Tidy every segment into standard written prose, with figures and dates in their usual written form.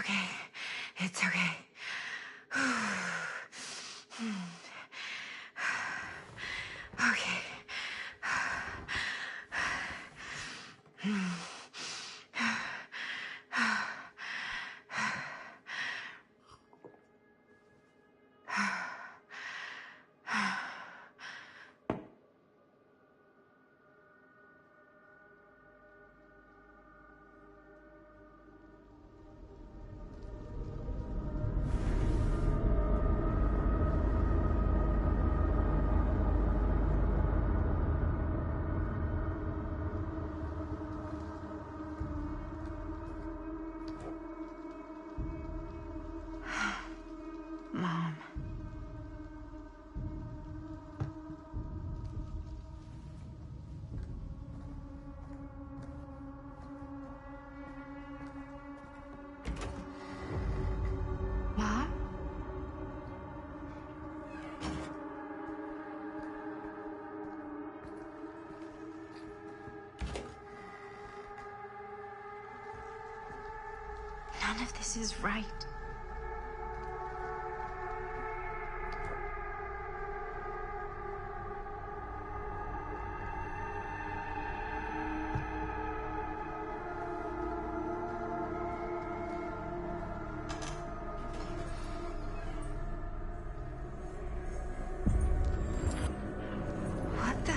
okay. It's okay. Okay. Mom. Mom? None of this is right. What the?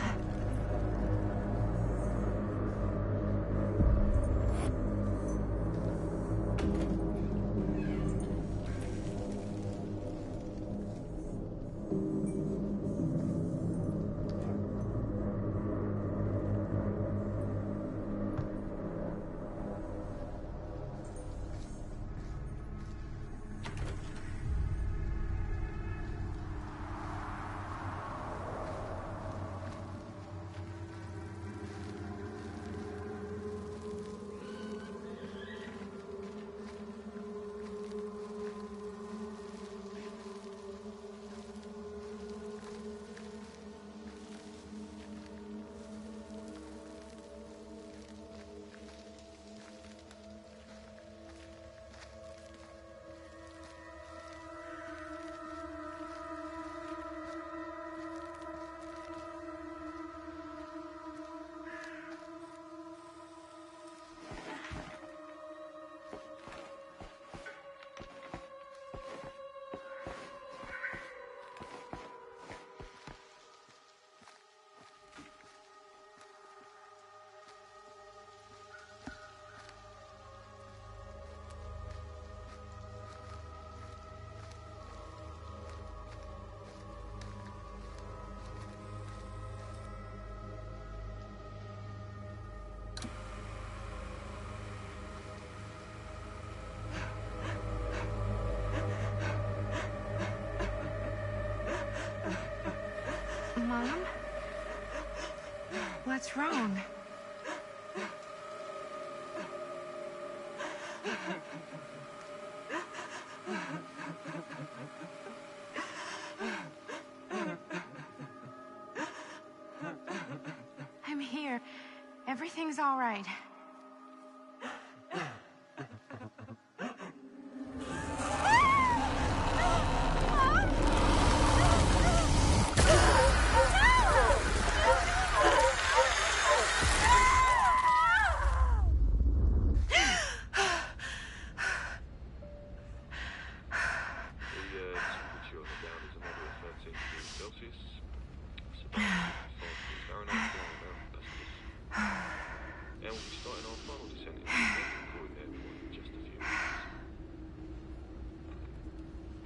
Mom? What's wrong? I'm here. Everything's all right.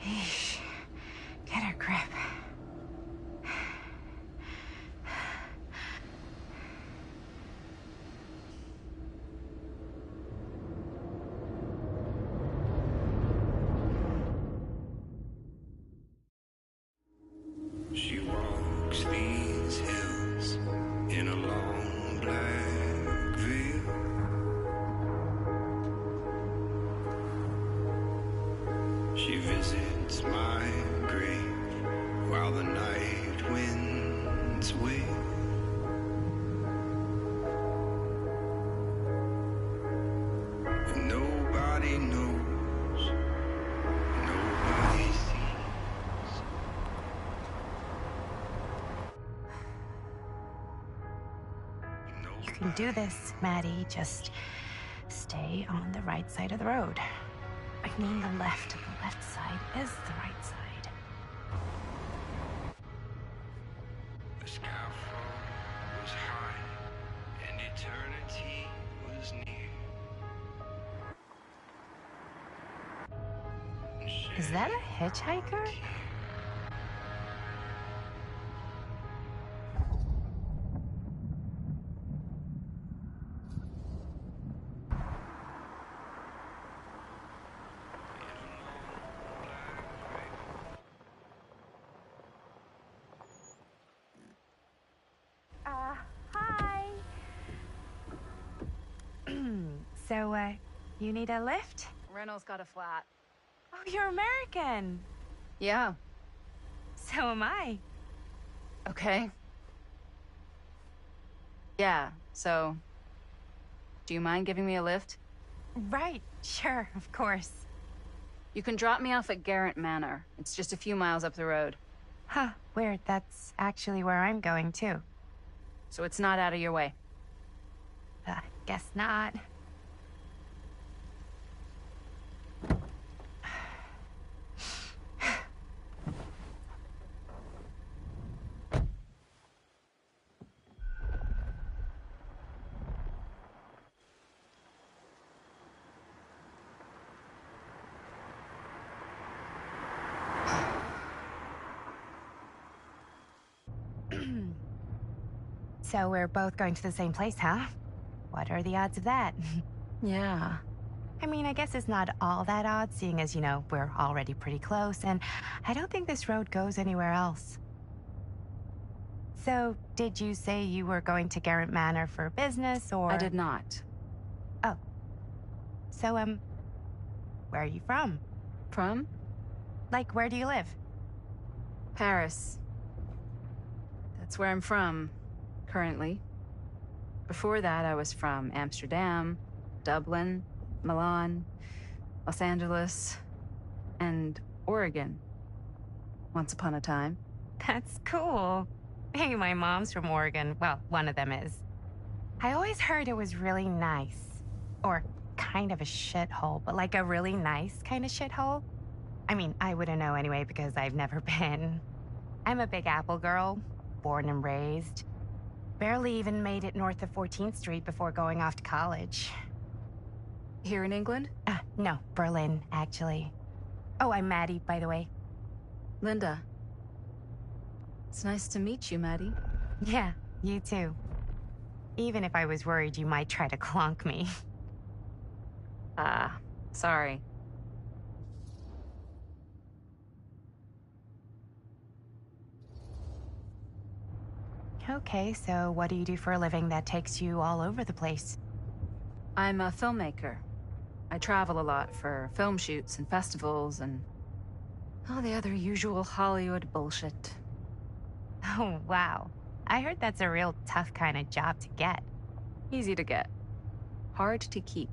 Eesh. Get a grip. She walks these hills in a long black veil. She visits my grave while the night winds wail. And nobody knows You can do this, Maddie. Just stay on the right side of the road. I mean the left. The left side is the right side. The scaffold was high, and eternity was near. Is that a hitchhiker? Hi. So, you need a lift? Reynolds got a flat. Oh, you're American. Yeah. So am I. Okay. Yeah, so... Do you mind giving me a lift? Right, sure, of course. You can drop me off at Garrett Manor. It's just a few miles up the road. Huh, weird. That's actually where I'm going, too. So it's not out of your way. Guess not. So we're both going to the same place, huh? What are the odds of that? Yeah. I mean, I guess it's not all that odd, seeing as, we're already pretty close, and I don't think this road goes anywhere else. So, did you say you were going to Garrett Manor for business, or...? I did not. Oh. So, where are you from? From? Like, where do you live? Paris. That's where I'm from, currently. Before that, I was from Amsterdam, Dublin, Milan, Los Angeles, and Oregon. Once upon a time. That's cool. Hey, my mom's from Oregon. Well, one of them is. I always heard it was really nice. Or kind of a shithole, but like a really nice kind of shithole. I mean, I wouldn't know anyway because I've never been. I'm a Big Apple girl, born and raised. Barely even made it north of 14th Street before going off to college. Here in England? No, Berlin, actually. Oh, I'm Maddie, by the way. Linda. It's nice to meet you, Maddie. Yeah, you too. Even if I was worried you might try to clonk me. Sorry. Okay, so what do you do for a living that takes you all over the place? I'm a filmmaker. I travel a lot for film shoots and festivals and all the other usual Hollywood bullshit. Oh, wow. I heard that's a real tough kind of job to get. Easy to get. Hard to keep.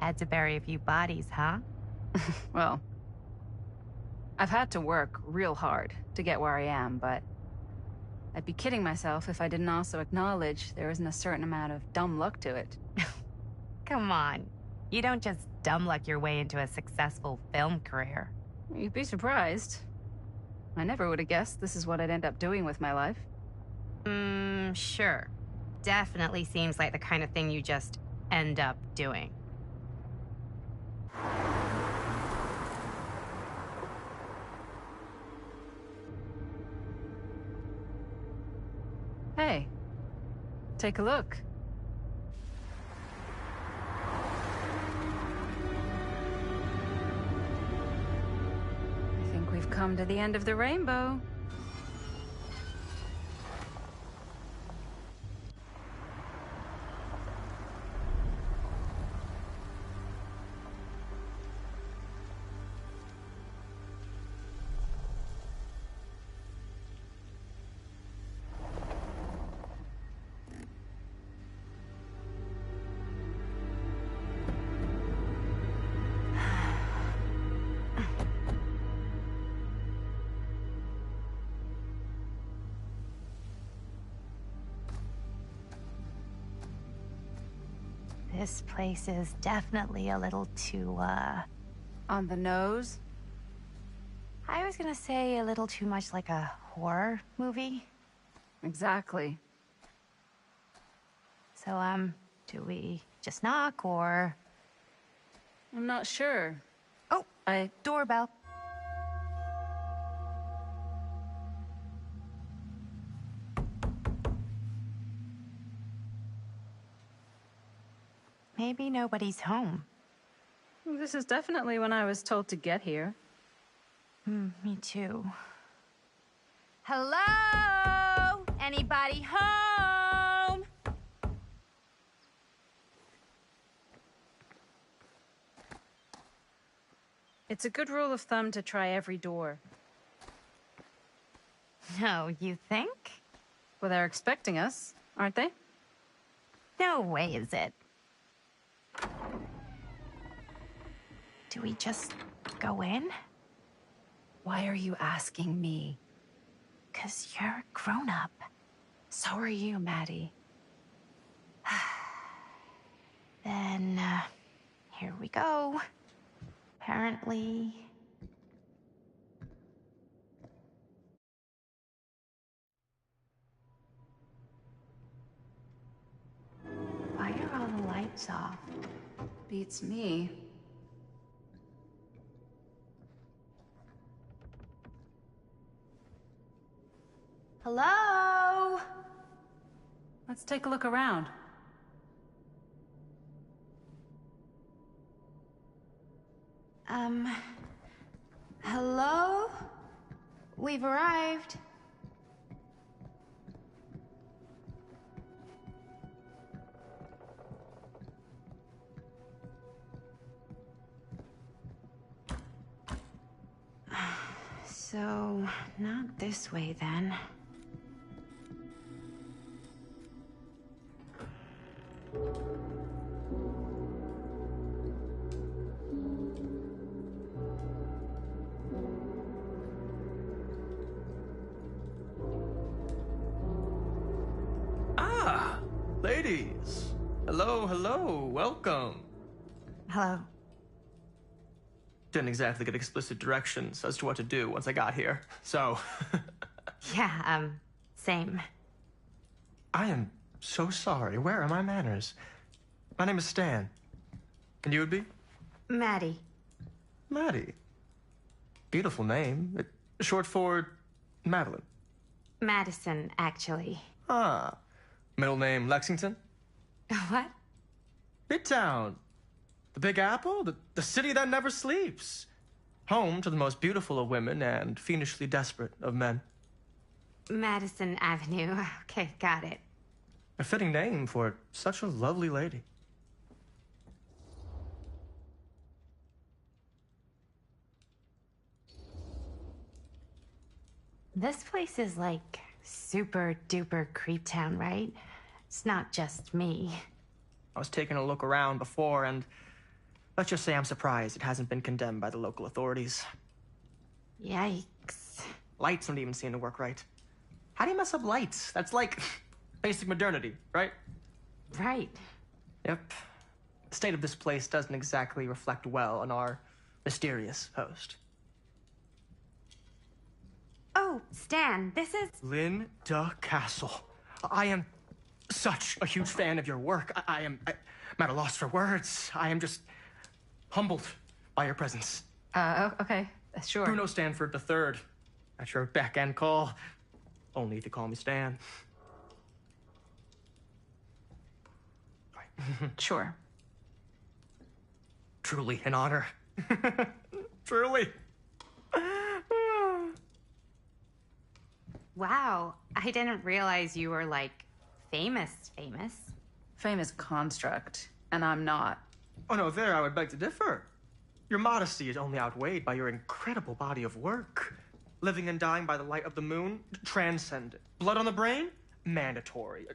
Had to bury a few bodies, huh? Well, I've had to work real hard to get where I am, but I'd be kidding myself if I didn't also acknowledge there isn't a certain amount of dumb luck to it. Come on. You don't just dumb luck your way into a successful film career. You'd be surprised. I never would have guessed this is what I'd end up doing with my life. Sure. Definitely seems like the kind of thing you just end up doing. Hey, take a look. I think we've come to the end of the rainbow. This place is definitely a little too, On the nose? I was gonna say a little too much like a horror movie. Exactly. So, do we just knock or... I'm not sure. Oh, doorbell. Maybe nobody's home. This is definitely when I was told to get here. Me too. Hello? Anybody home? It's a good rule of thumb to try every door. No, you think? Well, they're expecting us, aren't they? No way is it. Do we just go in? Why are you asking me? 'Cause you're a grown-up. So are you, Maddie. Then, here we go. Apparently... Why are all the lights off? Beats me. Hello? Let's take a look around. Hello? We've arrived. So, not this way then. Ah, ladies. Hello, hello, welcome. Hello. Didn't exactly get explicit directions as to what to do once I got here, so... Yeah, same. I am so sorry. Where are my manners? My name is Stan. And you would be? Maddie. Maddie. Beautiful name. Short for Madeline. Madison, actually. Ah. Middle name Lexington? What? Midtown. The Big Apple? The city that never sleeps. Home to the most beautiful of women and fiendishly desperate of men. Madison Avenue. Okay, got it. A fitting name for such a lovely lady. This place is like super duper creep town, right? It's not just me. I was taking a look around before, and let's just say I'm surprised it hasn't been condemned by the local authorities. Yikes. Lights don't even seem to work right. How do you mess up lights? That's like basic modernity, right? Right. Yep. The state of this place doesn't exactly reflect well on our mysterious host. Oh, Stan, this is... Linda Castle. I am such a huge fan of your work. I'm at a loss for words. I am just humbled by your presence. Okay, sure. Bruno Stanford III, at your beck and call. Only if you call me Stan. Sure. Truly an honor. Truly. Wow, I didn't realize you were, like, famous. Famous construct, and I'm not. Oh no, there I would beg to differ. Your modesty is only outweighed by your incredible body of work. Living and dying by the light of the moon, transcendent. Blood on the brain, mandatory.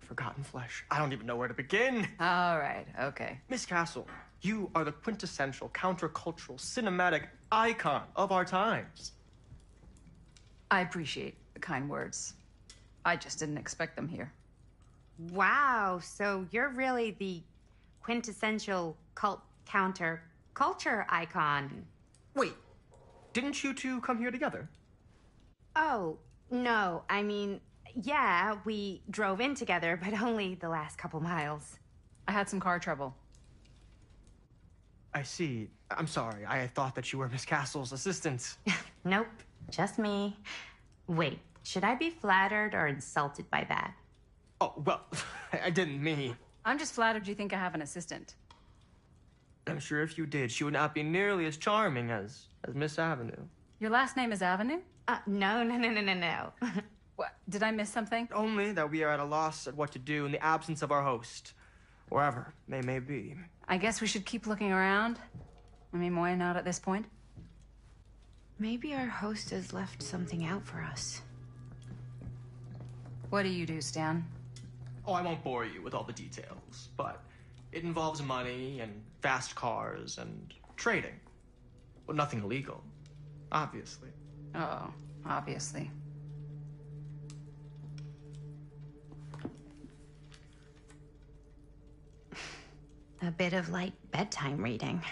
Forgotten flesh. I don't even know where to begin. All right, okay. Miss Castle, you are the quintessential countercultural cinematic icon of our times. I appreciate the kind words. I just didn't expect them here. Wow, so you're really the quintessential cult counter culture icon. Wait, didn't you two come here together? Oh, no, I mean, yeah, we drove in together, but only the last couple miles. I had some car trouble. I see. I'm sorry. I thought that you were Miss Castle's assistant. Nope, just me. Wait, should I be flattered or insulted by that? Oh, well, I didn't mean. I'm just flattered you think I have an assistant. I'm sure if you did, she would not be nearly as charming as Miss Avenue. Your last name is Avenue? No. What? Did I miss something? Only that we are at a loss at what to do in the absence of our host, wherever they may be. I guess we should keep looking around. I mean, why not at this point? Maybe our host has left something out for us. What do you do, Stan? Oh, I won't bore you with all the details, but it involves money and fast cars and trading. Well, nothing illegal, obviously. Oh, obviously. A bit of light bedtime reading.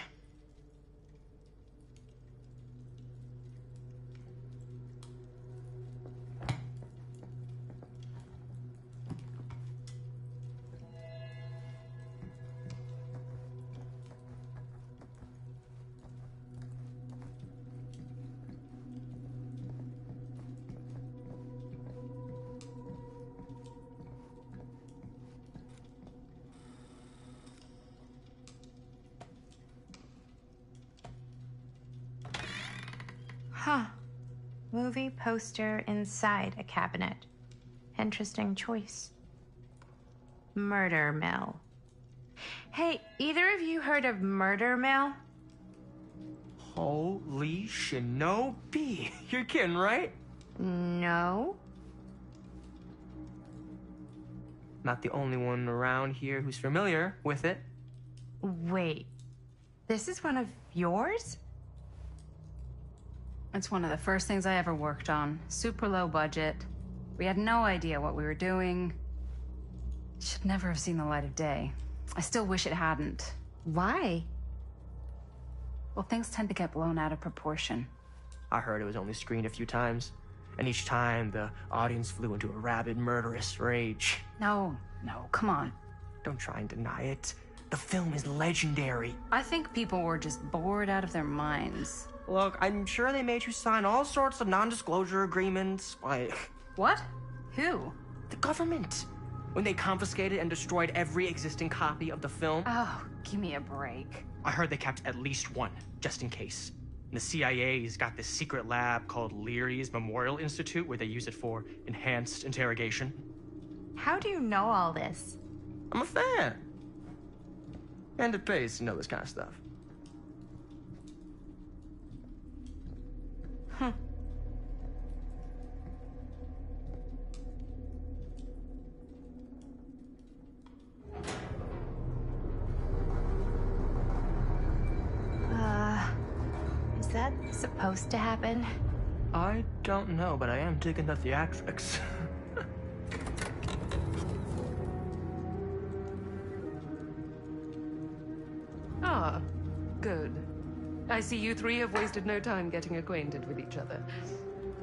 Huh. Movie poster inside a cabinet. Interesting choice. Murder Mill. Hey, either of you heard of Murder Mill? Holy shinobi. You're kidding, right? No. Not the only one around here who's familiar with it. Wait. This is one of yours? It's one of the first things I ever worked on. Super low budget. We had no idea what we were doing. It should never have seen the light of day. I still wish it hadn't. Why? Well, things tend to get blown out of proportion. I heard it was only screened a few times, and each time the audience flew into a rabid, murderous rage. No, come on. Don't try and deny it. The film is legendary. I think people were just bored out of their minds. Look, I'm sure they made you sign all sorts of non-disclosure agreements. Like, What? Who? the government. When they confiscated and destroyed every existing copy of the film. Oh, give me a break. I heard they kept at least one, just in case. And the CIA's got this secret lab called Leary's Memorial Institute where they use it for enhanced interrogation. How do you know all this? I'm a fan. And it pays to know this kind of stuff. Is that supposed to happen? I don't know, but I am digging the theatrics. Ah, good. I see you three have wasted no time getting acquainted with each other.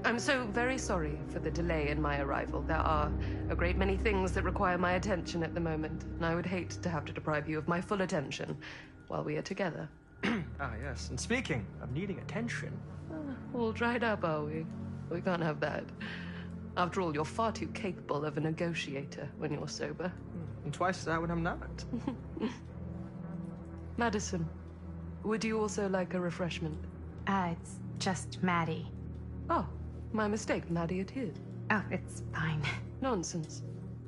I'm so very sorry for the delay in my arrival. There are a great many things that require my attention at the moment, and I would hate to have to deprive you of my full attention while we are together. Ah, yes. And speaking of needing attention. All dried up, are we? We can't have that. After all, you're far too capable of a negotiator when you're sober. And twice that when I'm not. Madison, would you also like a refreshment? It's just Maddie. Oh, my mistake, Maddie it is. Oh, it's fine. Nonsense.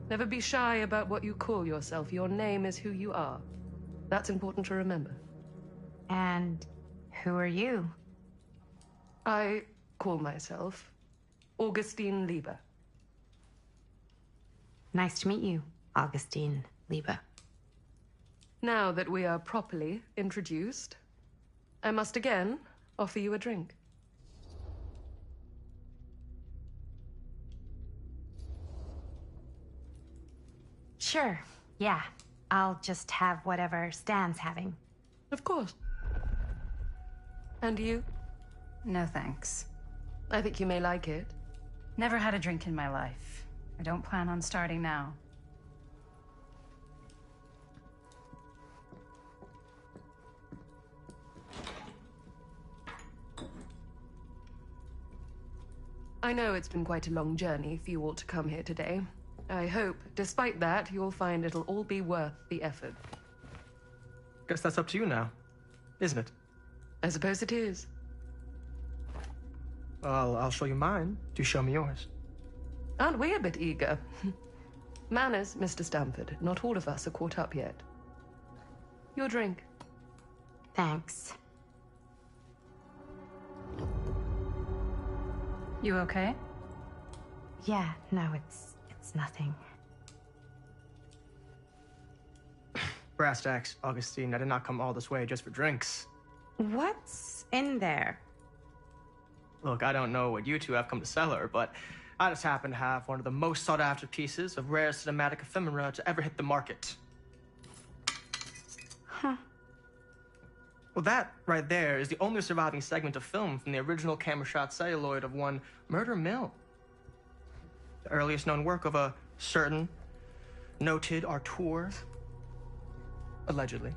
Never be shy about what you call yourself. Your name is who you are. That's important to remember. And who are you? I call myself Augustine Lieber. Nice to meet you, Augustine Lieber. Now that we are properly introduced, I must again offer you a drink. Sure, yeah. I'll just have whatever Stan's having. Of course. And you? No thanks. I think you may like it. Never had a drink in my life. I don't plan on starting now. I know it's been quite a long journey for you all to come here today. I hope, despite that, you'll find it'll all be worth the effort. Guess that's up to you now, isn't it? I suppose it is. Well, I'll show you mine. Do show me yours. Aren't we a bit eager? Manners, Mr. Stamford. Not all of us are caught up yet. Your drink. Thanks. You okay? Yeah, no, it's nothing. Brass tacks, Augustine. I did not come all this way just for drinks. What's in there? Look, I don't know what you two have come to cellar, but I just happen to have one of the most sought-after pieces of rare cinematic ephemera to ever hit the market. Huh. Well, that right there is the only surviving segment of film from the original camera shot celluloid of one Murder Mill. The earliest known work of a certain noted auteur, allegedly.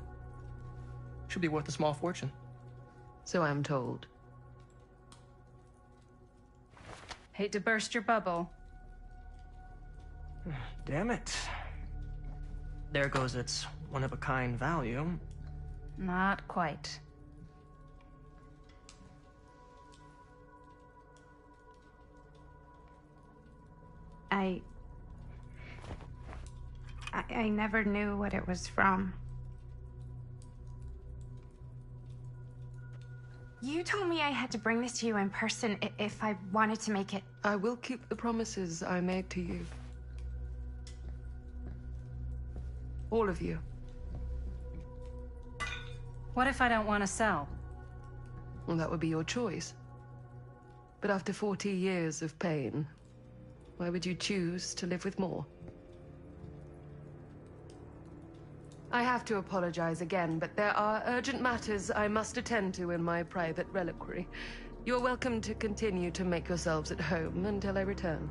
Should be worth a small fortune. So I'm told. Hate to burst your bubble. Damn it. There goes its one-of-a-kind value. Not quite. I never knew what it was from. You told me I had to bring this to you in person if I wanted to make it. I will keep the promises I made to you. All of you. What if I don't want to sell? Well, that would be your choice. But after 40 years of pain, why would you choose to live with more? I have to apologize again, but there are urgent matters I must attend to in my private reliquary. You're welcome to continue to make yourselves at home until I return.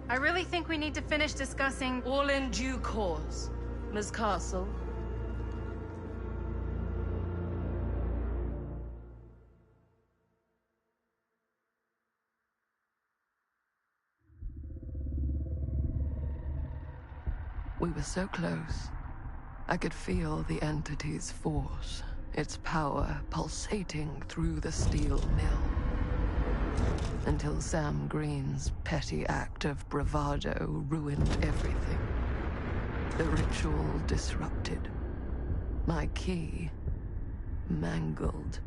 I really think we need to finish discussing... All in due course, Ms. Castle. We were so close. I could feel the entity's force, its power pulsating through the steel mill. Until Sam Green's petty act of bravado ruined everything. The ritual disrupted. My key mangled.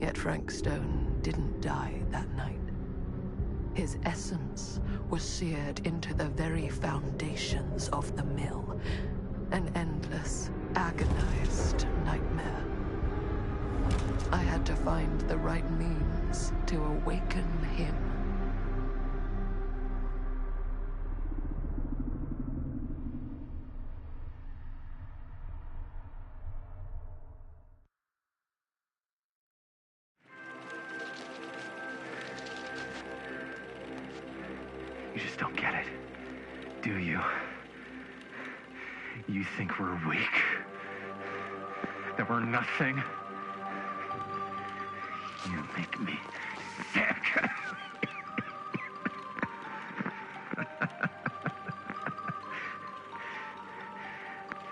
Yet Frank Stone didn't die that night. His essence was seared into the very foundations of the mill. An endless, agonized nightmare. I had to find the right means to awaken him. You just don't get it, do you? You think we're weak? That we're nothing? You make me sick.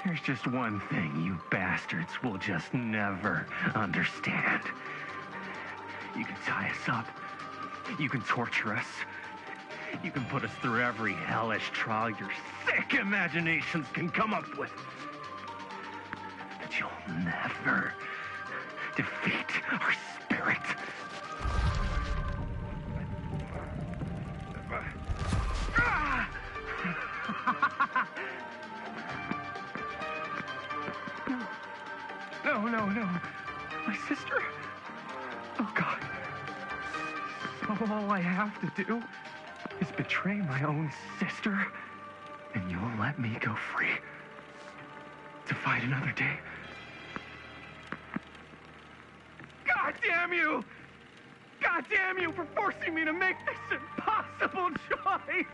There's just one thing you bastards will just never understand. You can tie us up. You can torture us. You can put us through every hellish trial your sick imaginations can come up with. But you'll never defeat our spirit. No. My sister? Oh, God. All I have to do is betray my own sister? And you'll let me go free to fight another day. God damn you! God damn you for forcing me to make this impossible choice!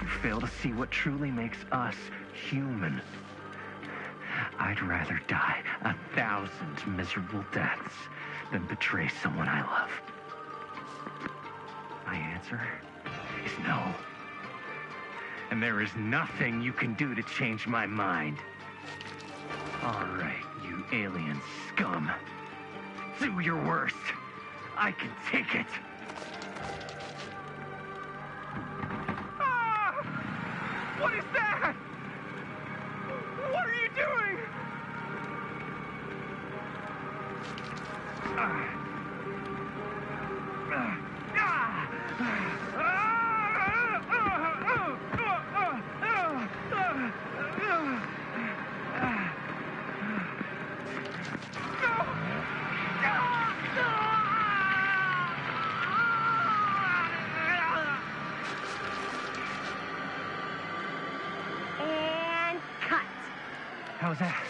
You fail to see what truly makes us human. I'd rather die 1,000 miserable deaths than betray someone I love. My answer is no. And there is nothing you can do to change my mind. All right, you alien scum. Do your worst. I can take it. Ah! What is that? What are you doing? And cut. How was that?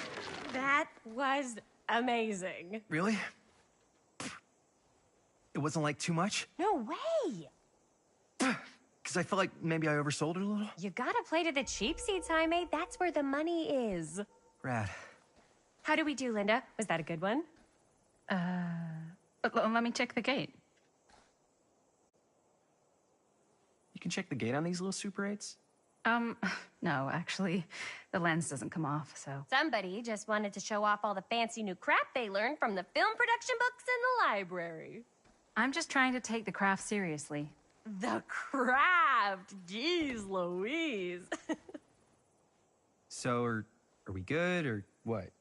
That was amazing. Really? It wasn't like too much? No way. Because I felt like maybe I oversold it a little? You gotta play to the cheap seats, Jaime. That's where the money is. Rad. How do we do, Linda? Was that a good one? Let me check the gate. You can check the gate on these little Super 8s? No, actually, the lens doesn't come off, so. Somebody just wanted to show off all the fancy new crap they learned from the film production books in the library. I'm just trying to take the craft seriously. The craft! Jeez Louise. So, are we good, or what?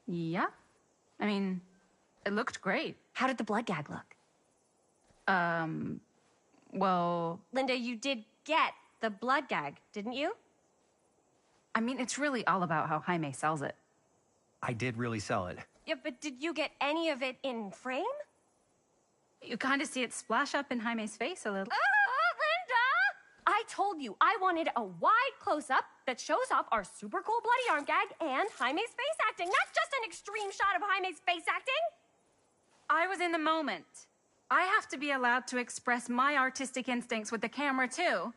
Yeah. I mean, it looked great. How did the blood gag look? Well, Linda, you did get the blood gag, didn't you? I mean, it's really all about how Jaime sells it. I did really sell it. Yeah, but did you get any of it in frame? You kind of see it splash up in Jaime's face a little. Linda! I told you I wanted a wide close-up that shows off our super cool bloody arm gag and Jaime's face acting, not just an extreme shot of Jaime's face acting. I was in the moment. I have to be allowed to express my artistic instincts with the camera, too.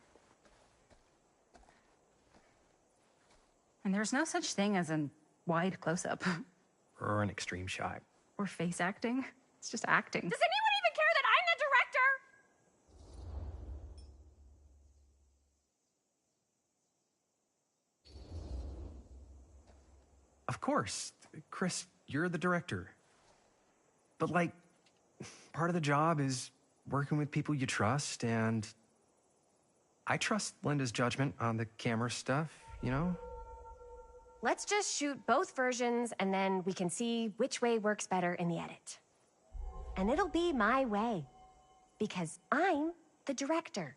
And there's no such thing as a wide close-up. Or an extreme shot. Or face acting. It's just acting. Does anyone even care that I'm the director? Of course. Chris, you're the director. But, like, part of the job is working with people you trust, and I trust Linda's judgment on the camera stuff, you know? Let's just shoot both versions, and then we can see which way works better in the edit. And it'll be my way, because I'm the director.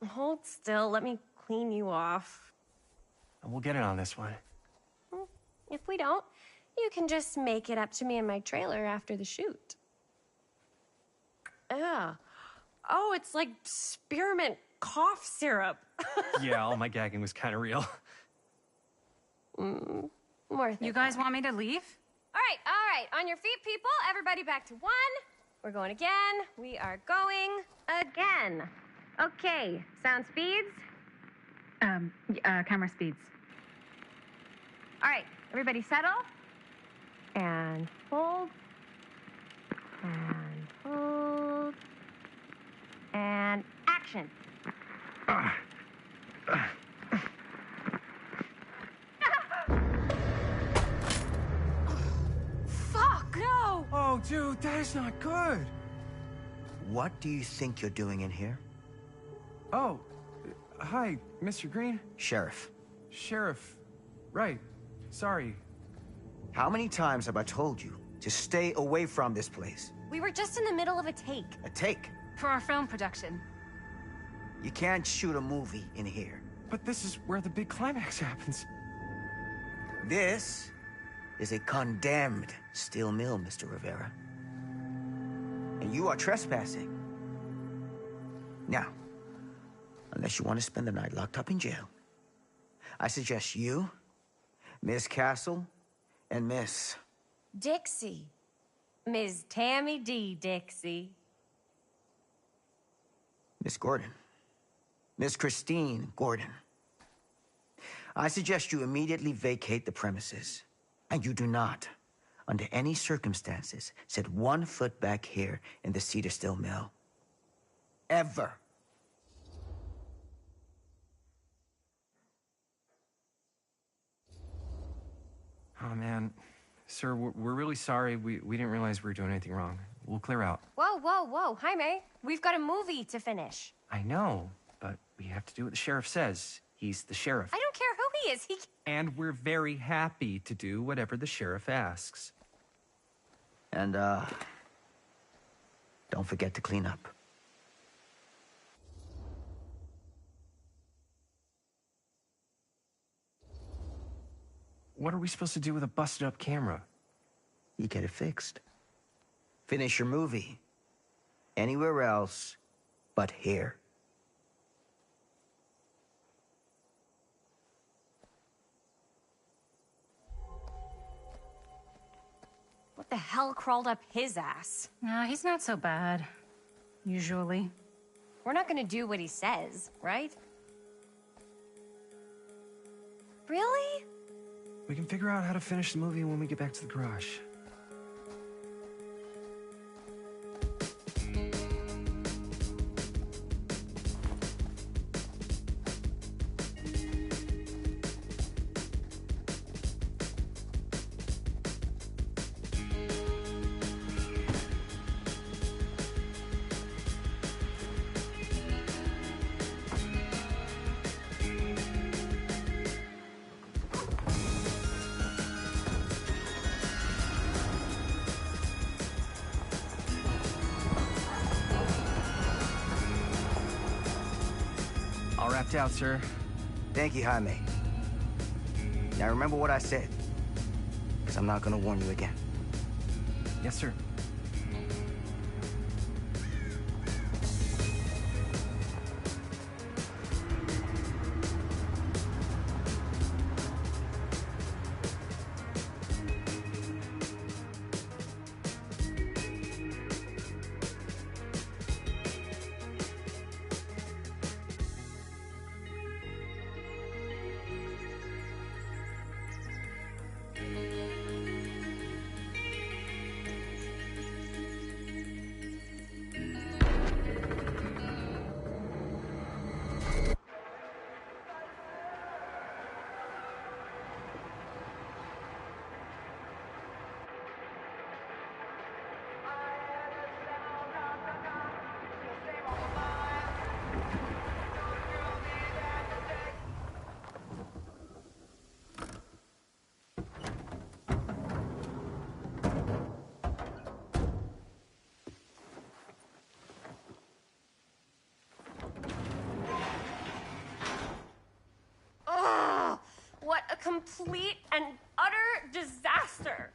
Hold still, let me clean you off. And we'll get it on this one. If we don't, you can just make it up to me in my trailer after the shoot. Ugh. Oh, it's like spearmint cough syrup. Yeah, all my gagging was kind of real. More things. You guys want me to leave? All right. On your feet, people. Everybody back to 1. We're going again. We are going again. Okay, sound speeds. Camera speeds. All right, everybody settle. And hold. And hold. And action. Fuck, no! Oh, dude, that is not good. What do you think you're doing in here? Oh, hi, Mr. Green. Sheriff. Sheriff. Right. Sorry. How many times have I told you to stay away from this place? We were just in the middle of a take. A take. For our film production. You can't shoot a movie in here. But this is where the big climax happens. This is a condemned steel mill, Mr. Rivera. And you are trespassing. Now, unless you want to spend the night locked up in jail, I suggest you, Miss Castle, and Miss... Dixie. Ms. Tammy D. Dixie. Miss Gordon. Miss Christine Gordon. I suggest you immediately vacate the premises. And you do not, under any circumstances, set 1 foot back here in the Cedar Steel Mill. Ever. Oh, man. Sir, we're really sorry. We didn't realize we were doing anything wrong. We'll clear out. Whoa, whoa, whoa. Jaime, we've got a movie to finish. I know, but we have to do what the sheriff says. He's the sheriff. I don't care who he is. And we're very happy to do whatever the sheriff asks. And, don't forget to clean up. What are we supposed to do with a busted up camera? You get it fixed. Finish your movie. Anywhere else but here. What the hell crawled up his ass? Nah, he's not so bad. Usually. We're not gonna do what he says, right? Really? We can figure out how to finish the movie when we get back to the garage. All wrapped out, sir. Thank you, Jaime. Now remember what I said, because I'm not gonna warn you again. Yes, sir. Complete and utter disaster.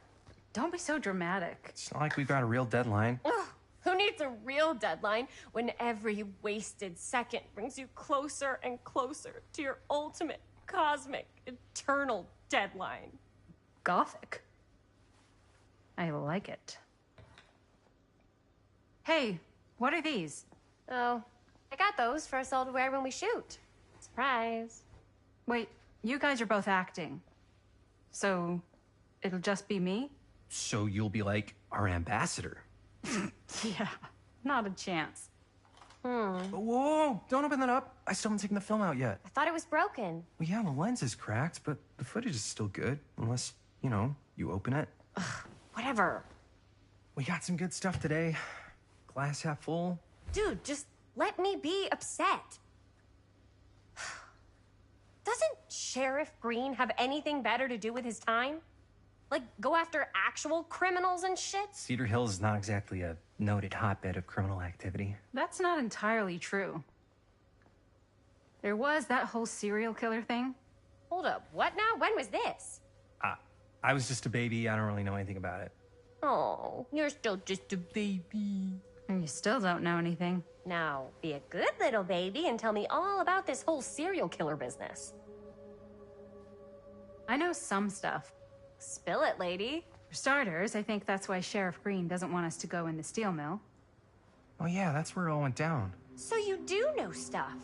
Don't be so dramatic. It's not like we've got a real deadline. Ugh, who needs a real deadline when every wasted second brings you closer and closer to your ultimate, cosmic, eternal deadline? Gothic. I like it. Hey, what are these? Oh, I got those for us all to wear when we shoot. Surprise. Wait, you guys are both acting. So, it'll just be me? So you'll be like our ambassador. Yeah, not a chance. Whoa, don't open that up. I still haven't taken the film out yet. I thought it was broken. Well, yeah, the lens is cracked, but the footage is still good. Unless, you know, you open it. Ugh, whatever. We got some good stuff today. Glass half full. Dude, just let me be upset. Doesn't Sheriff Green have anything better to do with his time? Like, go after actual criminals and shit? Cedar Hills is not exactly a noted hotbed of criminal activity. That's not entirely true. There was that whole serial killer thing. Hold up, what now? When was this? I was just a baby. I don't really know anything about it. Oh, you're still just a baby. You still don't know anything. Now, be a good little baby and tell me all about this whole serial killer business. I know some stuff. Spill it, lady. For starters, I think that's why Sheriff Green doesn't want us to go in the steel mill. Oh, yeah, that's where it all went down. So you do know stuff.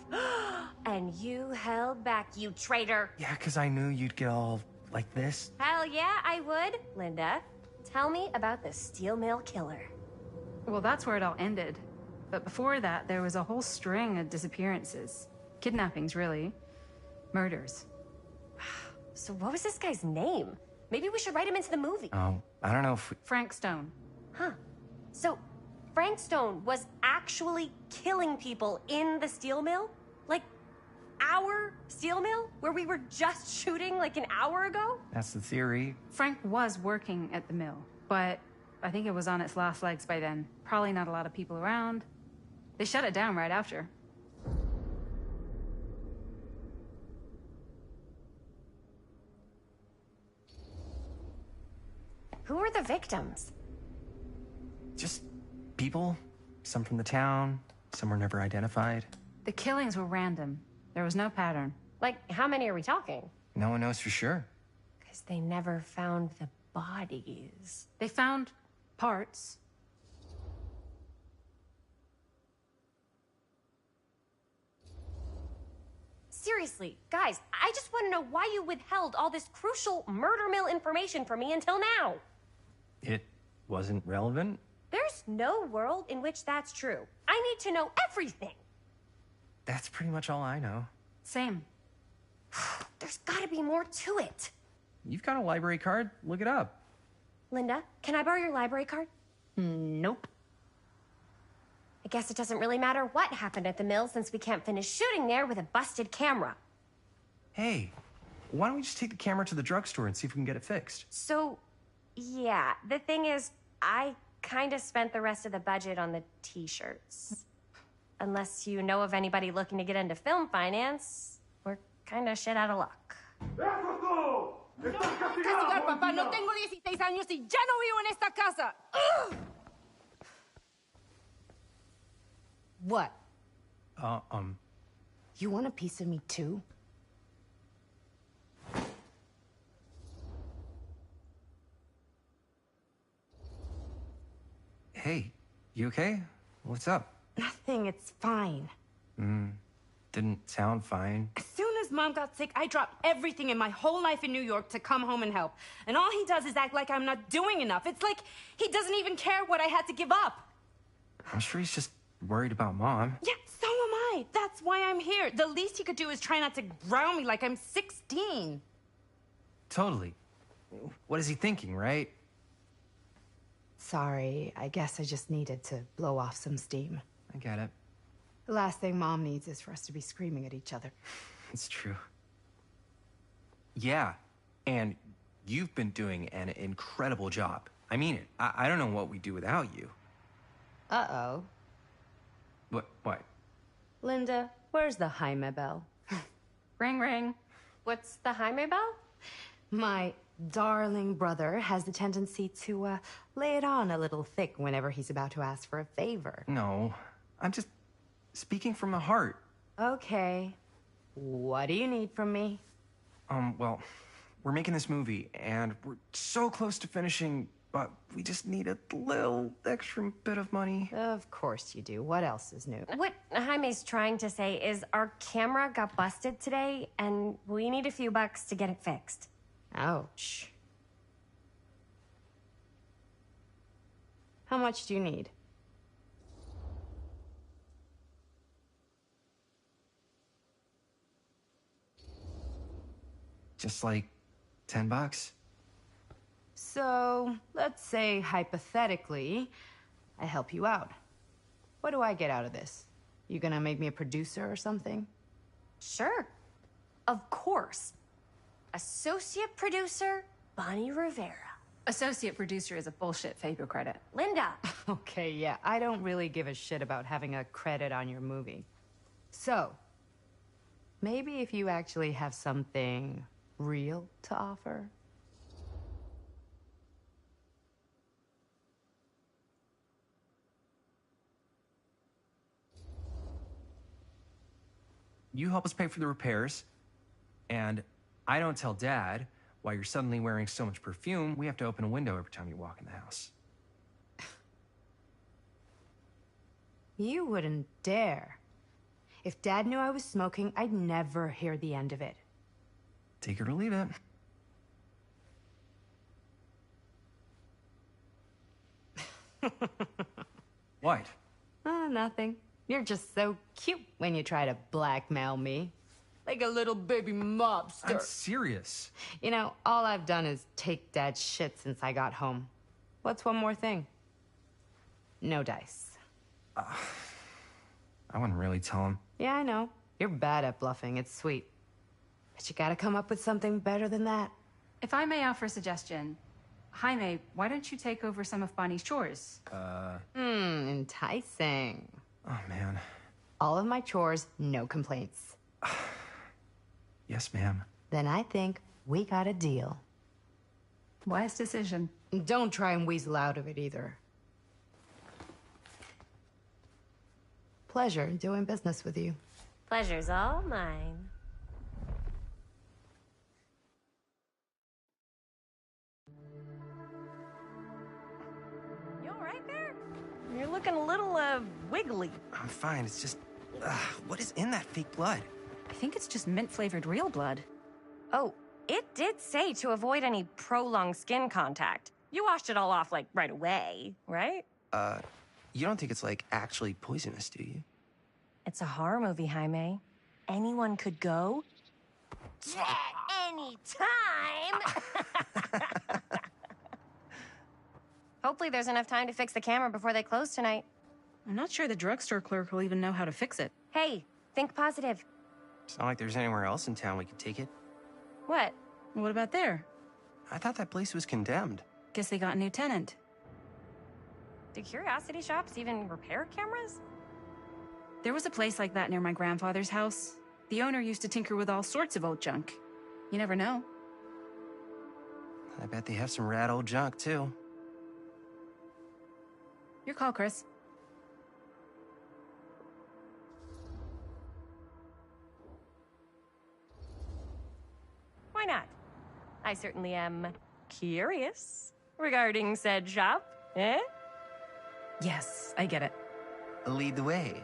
And you held back, you traitor. Yeah, because I knew you'd get all like this. Hell yeah, I would. Linda, tell me about the steel mill killer. Well, that's where it all ended. But before that, there was a whole string of disappearances. Kidnappings, really. Murders. So what was this guy's name? Maybe we should write him into the movie. Oh, I don't know if we... Frank Stone. Huh. So Frank Stone was actually killing people in the steel mill? Like, our steel mill? Where we were just shooting like an hour ago? That's the theory. Frank was working at the mill, but I think it was on its last legs by then. Probably not a lot of people around. They shut it down right after. Who were the victims? Just people. Some from the town. Some were never identified. The killings were random. There was no pattern. Like, how many are we talking? No one knows for sure. Because they never found the bodies. They found parts. Seriously, guys, I just want to know why you withheld all this crucial murder mill information from me until now. It wasn't relevant? There's no world in which that's true. I need to know everything. That's pretty much all I know. Same. There's gotta be more to it. You've got a library card? Look it up. Linda, can I borrow your library card? Nope. I guess it doesn't really matter what happened at the mill since we can't finish shooting there with a busted camera. Hey, why don't we just take the camera to the drugstore and see if we can get it fixed? So, yeah, the thing is, I kind of spent the rest of the budget on the t-shirts. Unless you know of anybody looking to get into film finance, we're kind of shit out of luck. Castigar, papá. No tengo 16 años y ya no vivo en esta casa. Ugh! What? Um. You want a piece of me too? Hey, you okay? What's up? Nothing, it's fine. Didn't sound fine. As soon as Mom got sick, I dropped everything in my whole life in New York to come home and help. And all he does is act like I'm not doing enough. It's like he doesn't even care what I had to give up. I'm sure he's just worried about Mom. Yeah, so am I. That's why I'm here. The least he could do is try not to ground me like I'm 16. Totally. What is he thinking, right? Sorry, I guess I just needed to blow off some steam. I get it. The last thing Mom needs is for us to be screaming at each other. It's true. Yeah, and you've been doing an incredible job. I mean it. I don't know what we'd do without you. Uh-oh. What? Linda, where's the Jaime bell? Ring, ring. What's the Jaime bell? My darling brother has the tendency to lay it on a little thick whenever he's about to ask for a favor. No, I'm just speaking from the heart. Okay. What do you need from me? Well, we're making this movie, and we're so close to finishing, but we just need a little extra bit of money. Of course you do. What else is new? What Jaime's trying to say is our camera got busted today, and we need a few bucks to get it fixed. Ouch. How much do you need? Just like $10. So, let's say hypothetically, I help you out. What do I get out of this? You gonna make me a producer or something? Sure. Of course. Associate producer, Bonnie Rivera. Associate producer is a bullshit favor credit. Linda. Okay, yeah, I don't really give a shit about having a credit on your movie. So, maybe if you actually have something real to offer? you help us pay for the repairs, and I don't tell Dad why you're suddenly wearing so much perfume, we have to open a window every time you walk in the house. You wouldn't dare. If Dad knew I was smoking, I'd never hear the end of it. Take it or leave it. What? Oh, nothing. You're just so cute when you try to blackmail me. Like a little baby mobster. I'm serious. You know, all I've done is take Dad's shit since I got home. What's one more thing? No dice. I wouldn't really tell him. Yeah, I know. You're bad at bluffing. It's sweet. But you gotta come up with something better than that. If I may offer a suggestion, Jaime, why don't you take over some of Bonnie's chores? Enticing. Oh, man. All of my chores, no complaints. Yes, ma'am. Then I think we got a deal. Wise decision. Don't try and weasel out of it either. Pleasure doing business with you. Pleasure's all mine. You all right there? You're looking a little, wiggly. I'm fine. It's just, what is in that fake blood? I think it's just mint-flavored real blood. Oh, it did say to avoid any prolonged skin contact. You washed it all off, like, right away, right? You don't think it's, like, actually poisonous, do you? It's a horror movie, Jaime. Anyone could go. Anytime! Hopefully there's enough time to fix the camera before they close tonight. I'm not sure the drugstore clerk will even know how to fix it. Hey, think positive. It's not like there's anywhere else in town we could take it. What? What about there? I thought that place was condemned. Guess they got a new tenant. Do curiosity shops even repair cameras? There was a place like that near my grandfather's house. The owner used to tinker with all sorts of old junk. You never know. I bet they have some rad old junk, too. Your call, Chris. Why not? I certainly am curious regarding said shop, eh? Yes, I get it. Lead the way.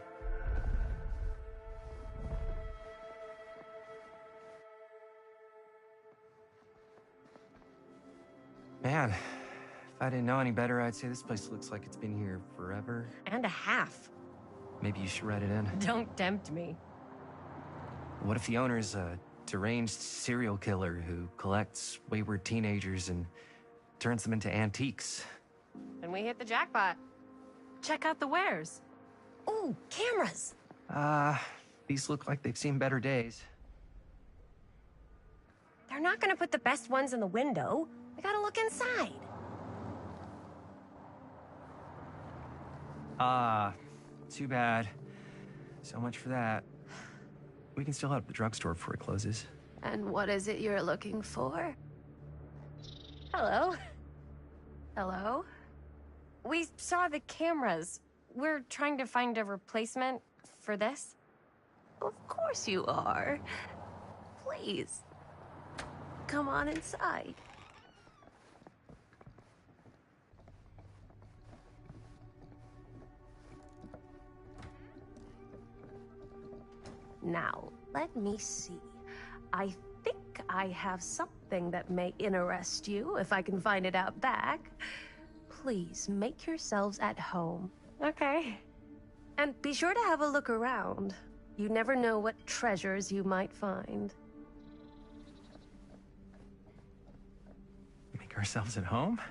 Man, if I didn't know any better, I'd say this place looks like it's been here forever. And a half. Maybe you should write it in. Don't tempt me. What if the owner's a deranged serial killer who collects wayward teenagers and turns them into antiques? Then we hit the jackpot. Check out the wares. Ooh, cameras! These look like they've seen better days. They're not gonna put the best ones in the window. We gotta look inside. Too bad. So much for that. We can still head up the drugstore before it closes. And what is it you're looking for? Hello. Hello? We saw the cameras. We're trying to find a replacement for this. Of course you are. Please. Come on inside. Now, let me see. I think I have something that may interest you, if I can find it out back. Please, make yourselves at home. Okay. And be sure to have a look around. You never know what treasures you might find. Make ourselves at home?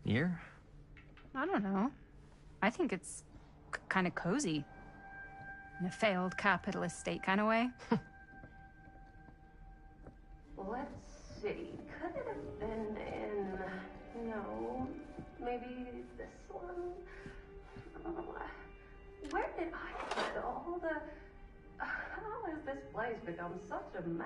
Here? I don't know. I think it's kind of cozy. In a failed capitalist state kind of way. Let's see. Could it have been in... No. Maybe this one? Where did I put all the... How has this place become such a mess?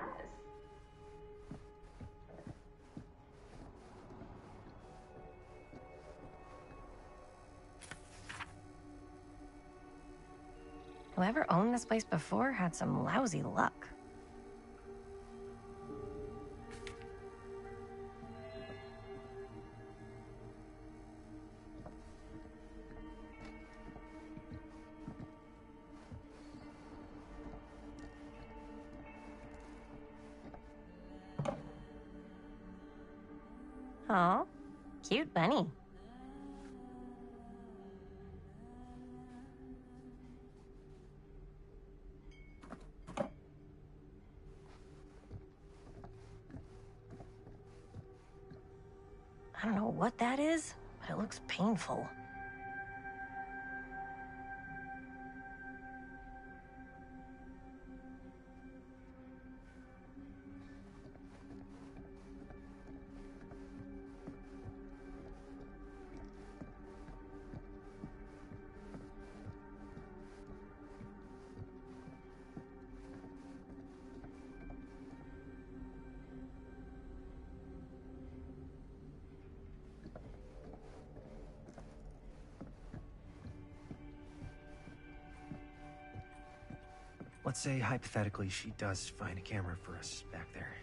Whoever owned this place before had some lousy luck. Aw, cute bunny. I don't know what that is, but it looks painful. Let's say, hypothetically, she does find a camera for us back there.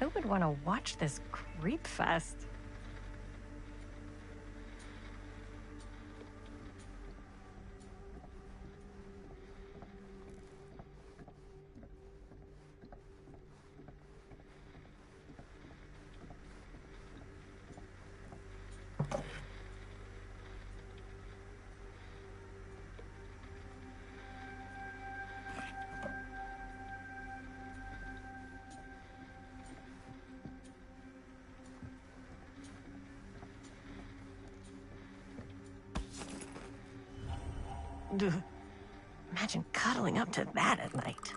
Who would want to watch this creep fest? Duh. Imagine cuddling up to that at night.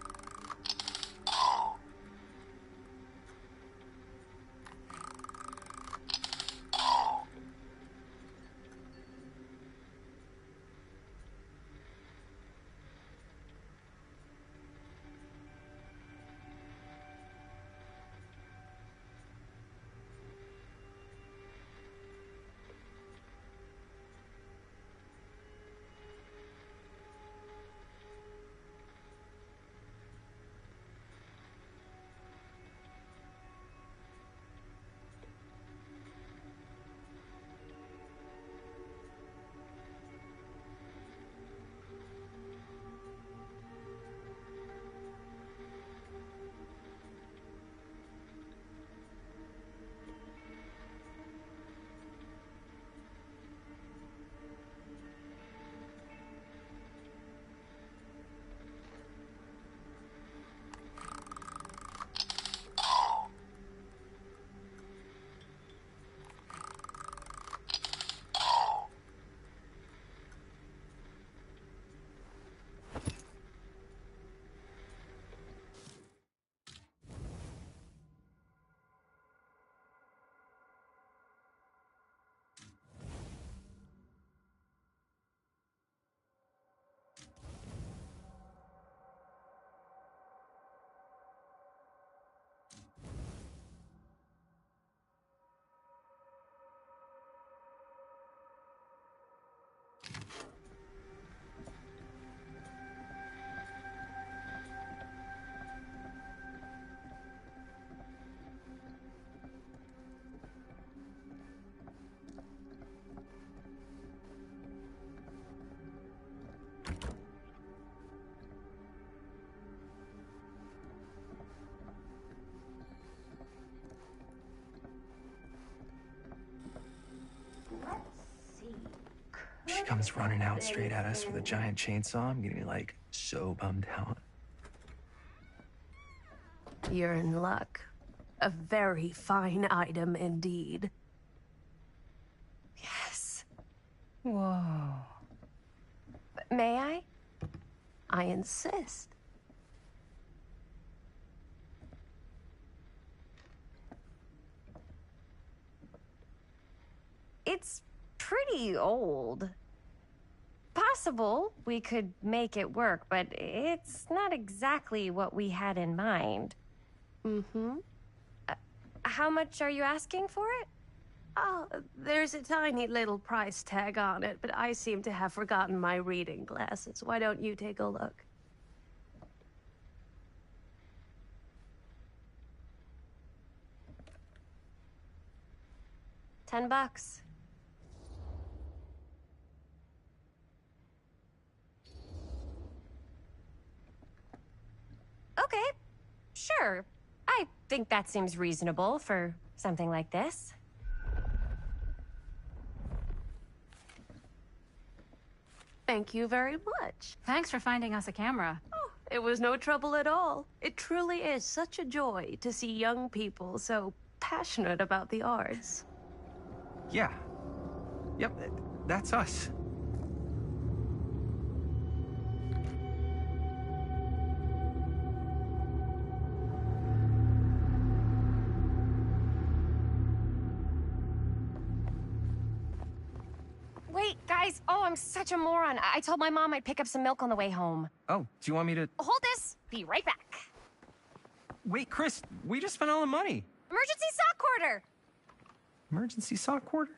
She comes running out straight at us with a giant chainsaw. I'm gonna be like so bummed out. You're in luck. A very fine item indeed. Yes. Whoa. May I? I insist. It's pretty old. Possible we could make it work, but it's not exactly what we had in mind. Mm-hmm. How much are you asking for it? Oh, there's a tiny little price tag on it, but I seem to have forgotten my reading glasses. Why don't you take a look? $10. Okay, sure. I think that seems reasonable for something like this. Thank you very much. Thanks for finding us a camera. Oh, it was no trouble at all. It truly is such a joy to see young people so passionate about the arts. Yeah. Yep, that's us. Wait, guys. Oh, I'm such a moron. I told my mom I'd pick up some milk on the way home. Oh, do you want me to... Hold this. Be right back. Wait, Chris, we just spent all the money. Emergency sock quarter. Emergency sock quarter?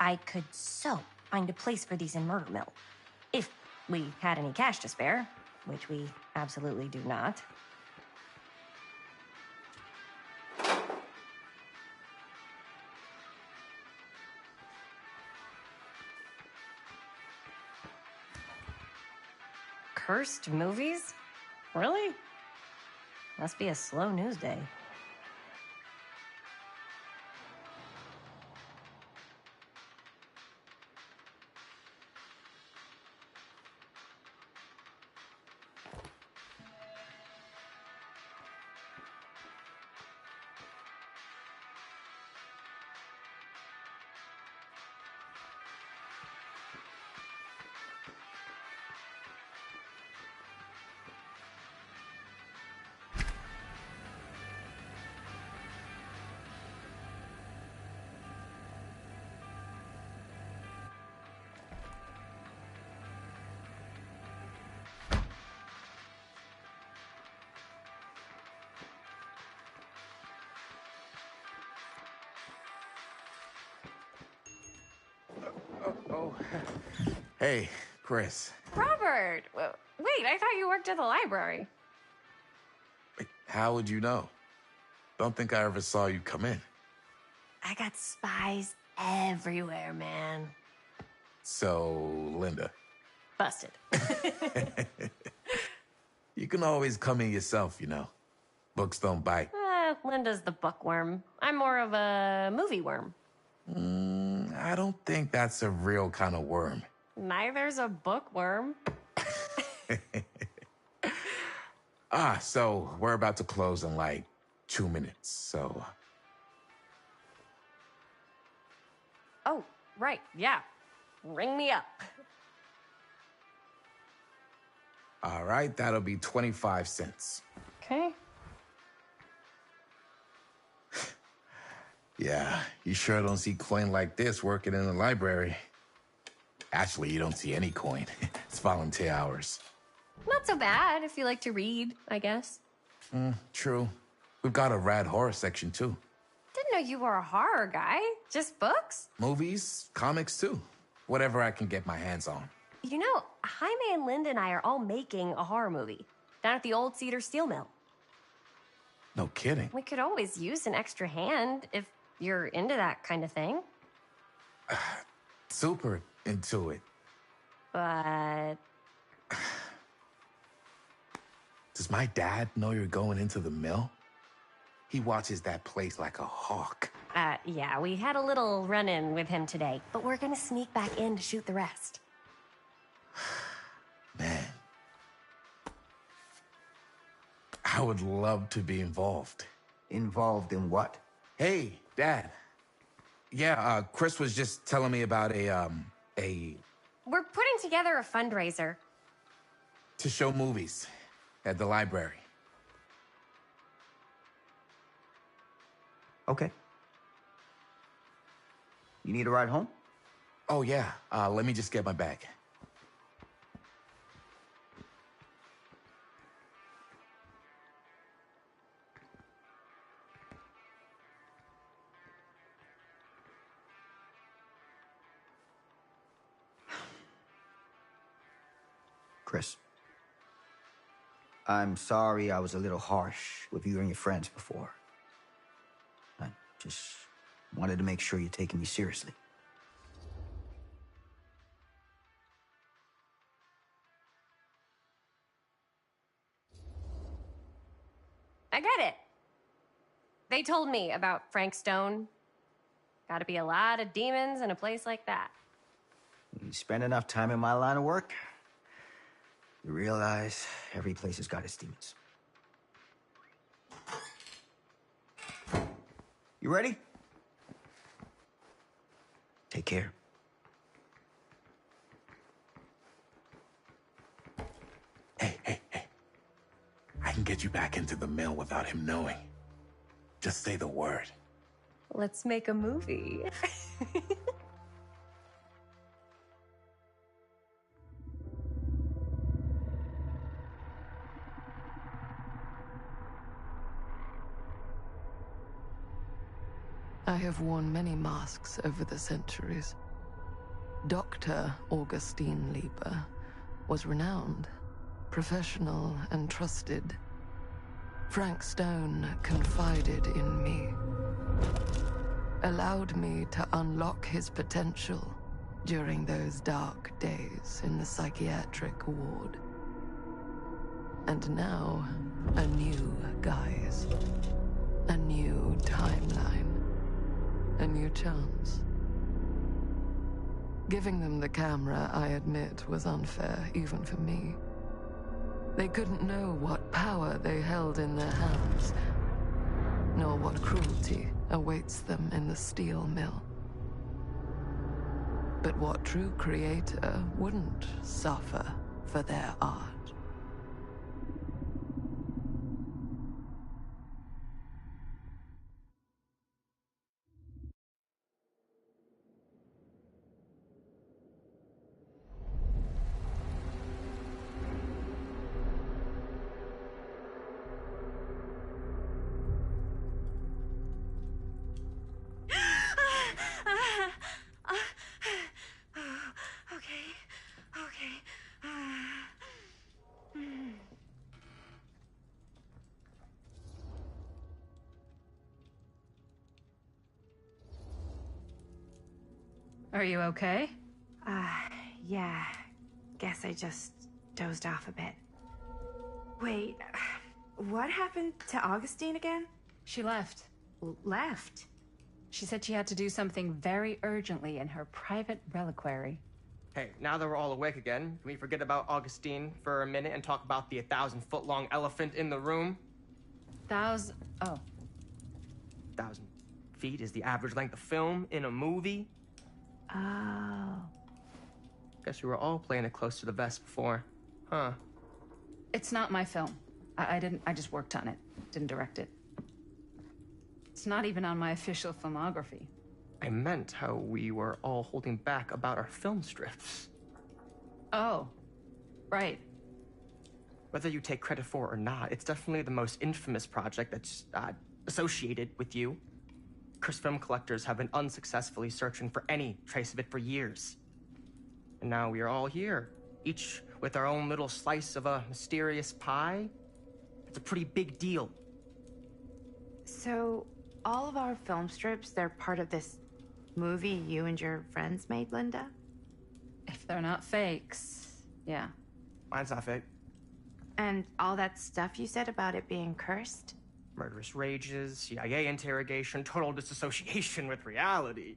I could so find a place for these in Murder Mill. If we had any cash to spare, which we absolutely do not. Cursed movies? Really? Must be a slow news day. Oh. Hey, Chris. Robert! Wait, I thought you worked at the library. Wait, how would you know? Don't think I ever saw you come in. I got spies everywhere, man. So, Linda. Busted. You can always come in yourself, you know. Books don't bite. Linda's the bookworm. I'm more of a movie worm. I don't think that's a real kind of worm. Neither's a bookworm. So we're about to close in like 2 minutes, so... Oh, right, yeah. Ring me up. All right, that'll be 25 cents. Okay. Yeah, you sure don't see coin like this working in the library. Actually, you don't see any coin. It's volunteer hours. Not so bad if you like to read, I guess. True. We've got a rad horror section, too. Didn't know you were a horror guy. Just books? Movies, comics, too. Whatever I can get my hands on. You know, Jaime and Linda and I are all making a horror movie down at the old Cedar Steel Mill. No kidding. We could always use an extra hand if you're into that kind of thing. Super into it. But... Does my dad know you're going into the mill? He watches that place like a hawk. Yeah, we had a little run-in with him today, but we're gonna sneak back in to shoot the rest. Man. I would love to be involved. Involved in what? Hey, Dad. Yeah, Chris was just telling me about a... We're putting together a fundraiser. to show movies at the library. Okay. You need a ride home? Oh, yeah. Let me just get my bag. Chris. I'm sorry I was a little harsh with you and your friends before. I just wanted to make sure you're taking me seriously. I get it. They told me about Frank Stone. Gotta be a lot of demons in a place like that. You spend enough time in my line of work, you realize every place has got its demons. You ready? Take care. Hey. I can get you back into the mill without him knowing. Just say the word. Let's make a movie. I have worn many masks over the centuries. Dr. Augustine Lieber was renowned, professional, and trusted. Frank Stone confided in me, allowed me to unlock his potential during those dark days in the psychiatric ward. And now, a new guise, a new timeline. A new chance. Giving them the camera, I admit, was unfair, even for me. They couldn't know what power they held in their hands, nor what cruelty awaits them in the steel mill. But what true creator wouldn't suffer for their art? Are you okay? Yeah. Guess I just dozed off a bit. Wait, what happened to Augustine again? She left. Left? She said she had to do something very urgently in her private reliquary. Hey, now that we're all awake again, can we forget about Augustine for a minute and talk about the 1,000-foot-long elephant in the room? Oh. 1,000 feet is the average length of film in a movie. Oh. Guess we were all playing it close to the vest before. Huh. It's not my film. I just worked on it. Didn't direct it. It's not even on my official filmography. I meant how we were all holding back about our film strips. Oh. Right. Whether you take credit for it or not, it's definitely the most infamous project that's associated with you. Cursed film collectors have been unsuccessfully searching for any trace of it for years. And now we are all here, each with our own little slice of a mysterious pie. It's a pretty big deal. So, all of our film strips, they're part of this movie you and your friends made, Linda? If they're not fakes, yeah. Mine's not fake. And all that stuff you said about it being cursed? Murderous rages, CIA interrogation, total disassociation with reality.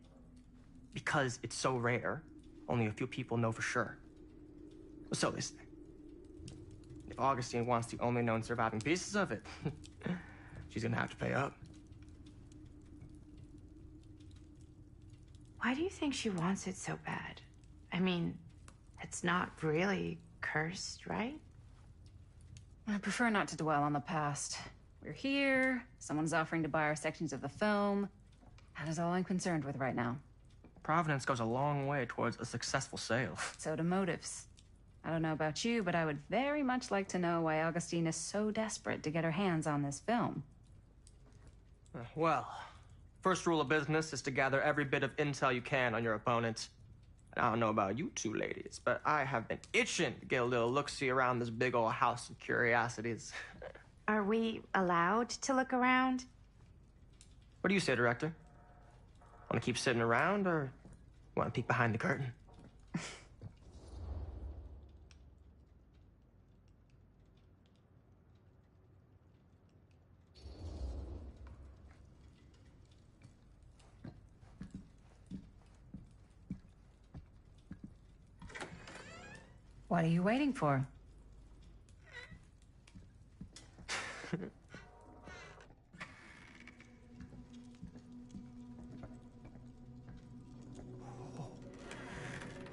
Because it's so rare, only a few people know for sure. So they say. If Augustine wants the only known surviving pieces of it, she's gonna have to pay up. Why do you think she wants it so bad? I mean, it's not really cursed, right? I prefer not to dwell on the past. We're here, someone's offering to buy our sections of the film. That is all I'm concerned with right now. Providence goes a long way towards a successful sale. So do motives. I don't know about you, but I would very much like to know why Augustine is so desperate to get her hands on this film. Well, first rule of business is to gather every bit of intel you can on your opponent. And I don't know about you two ladies, but I have been itching to get a little look-see around this big old house of curiosities. Are we allowed to look around? What do you say, director? Want to keep sitting around, or want to peek behind the curtain? What are you waiting for?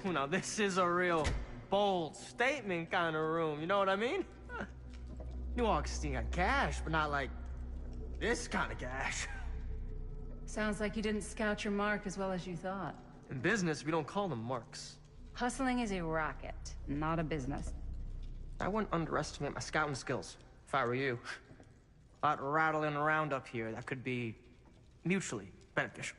Well, now this is a real bold statement kind of room, you know what I mean? New Augustine got cash, but not like this kind of cash. Sounds like you didn't scout your mark as well as you thought. In business, we don't call them marks. Hustling is a racket, not a business. I wouldn't underestimate my scouting skills, if I were you. A lot rattling around up here that could be mutually beneficial.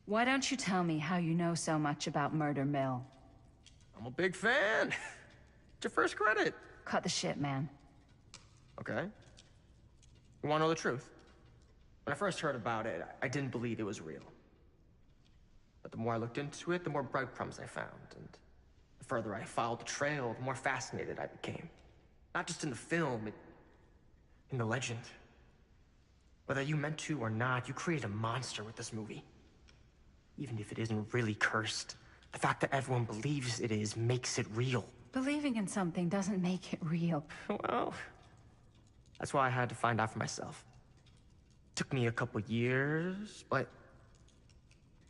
Why don't you tell me how you know so much about Murder Mill? I'm a big fan. It's your first credit. Cut the shit, man. Okay. You want to know the truth? When I first heard about it, I didn't believe it was real. But the more I looked into it, the more breadcrumbs I found. And the further I followed the trail, the more fascinated I became. Not just in the film, in the legend. Whether you meant to or not, you created a monster with this movie. Even if it isn't really cursed, the fact that everyone believes it is makes it real. Believing in something doesn't make it real. Well, that's why I had to find out for myself. Took me a couple years, but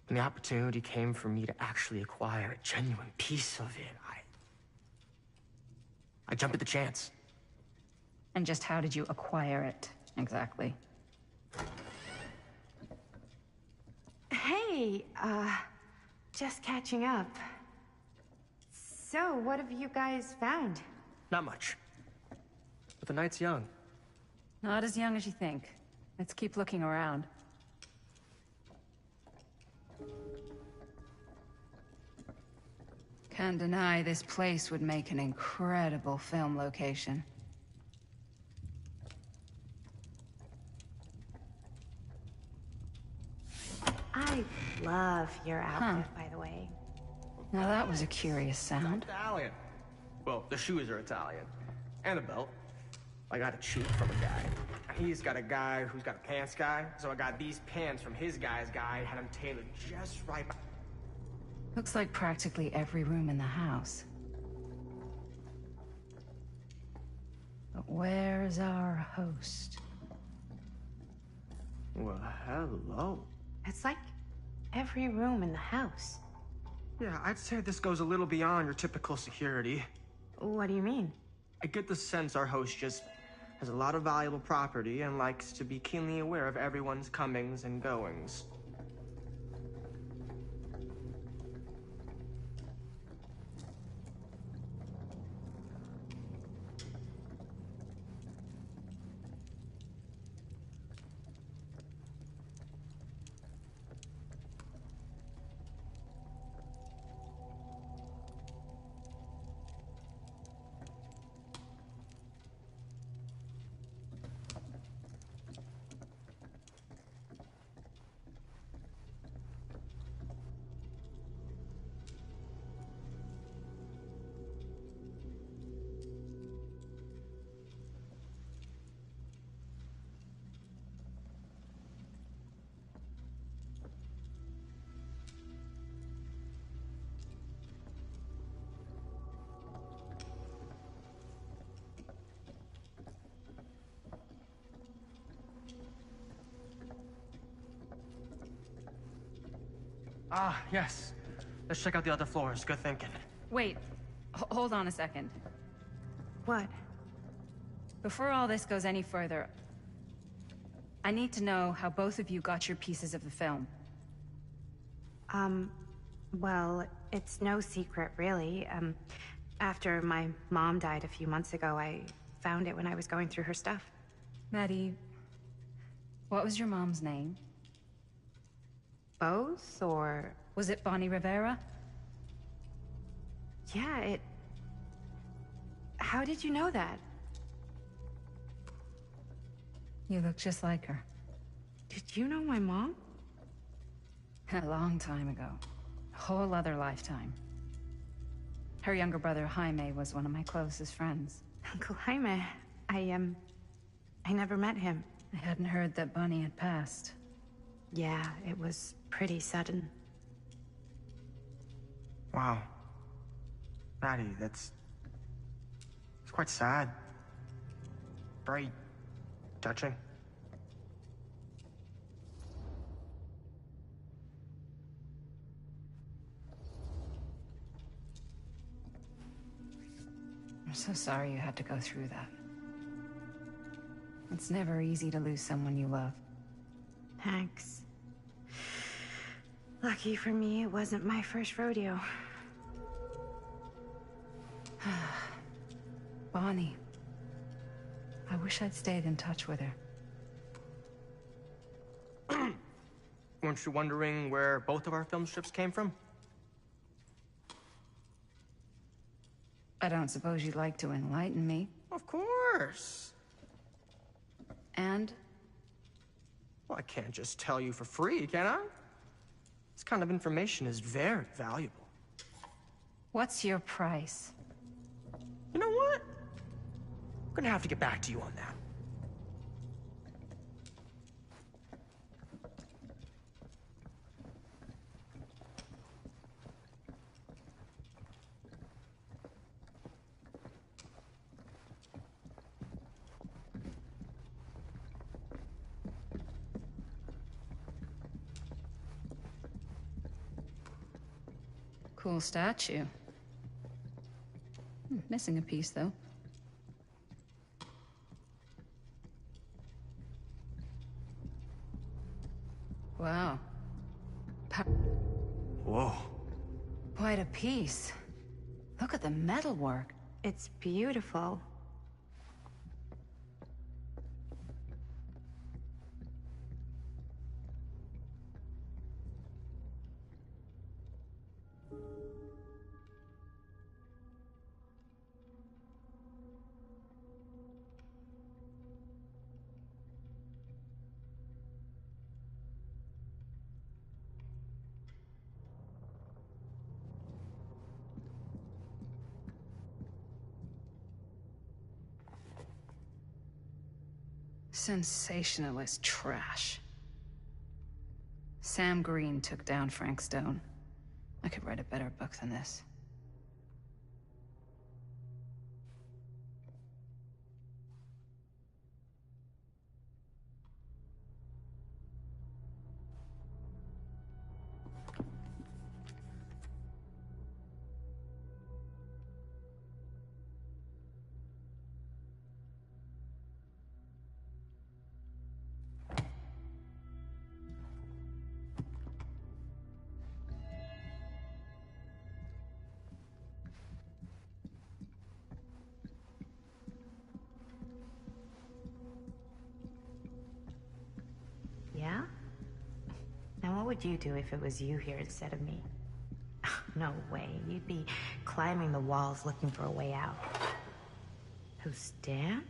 when the opportunity came for me to actually acquire a genuine piece of it, I jumped at the chance. And just how did you acquire it, exactly? Hey, just catching up. So, what have you guys found? Not much. But the night's young. Not as young as you think. Let's keep looking around. Can't deny this place would make an incredible film location. Love your outfit, by the way. Now that was a curious sound. Italian. Well, the shoes are Italian. And the belt. I got a cheat from a guy. He's got a guy who's got a pants guy, so I got these pants from his guy's guy, had them tailored just right. Looks like practically every room in the house. But where's our host? Well, hello. It's like every room in the house. Yeah, I'd say this goes a little beyond your typical security. What do you mean? I get the sense our host just has a lot of valuable property and likes to be keenly aware of everyone's comings and goings. Ah, yes. Let's check out the other floors. Good thinking. Wait, hold on a second. What? Before all this goes any further, I need to know how both of you got your pieces of the film. Well, it's no secret, really. After my mom died a few months ago, I found it when I was going through her stuff. Maddie, what was your mom's name? Both, or... Was it Bonnie Rivera? Yeah, it... How did you know that? You look just like her. Did you know my mom? A long time ago. A whole other lifetime. Her younger brother, Jaime, was one of my closest friends. Uncle Jaime, I never met him. I hadn't heard that Bonnie had passed. Yeah, it was pretty sudden. Wow. Maddie, it's quite sad. Very touching. I'm so sorry you had to go through that. It's never easy to lose someone you love. Thanks. Lucky for me, it wasn't my first rodeo. Bonnie. I wish I'd stayed in touch with her. Weren't you wondering where both of our film strips came from? I don't suppose you'd like to enlighten me. Of course. And? Well, I can't just tell you for free, can I? This kind of information is very valuable. What's your price? You know what? I'm gonna have to get back to you on that. Cool statue. Missing a piece, though. Wow. Whoa. Quite a piece. Look at the metalwork. It's beautiful. Sensationalist trash. Sam Green took down Frank Stone. I could write a better book than this. Yeah? Now, what would you do if it was you here instead of me? No way. You'd be climbing the walls looking for a way out. Who's Dan?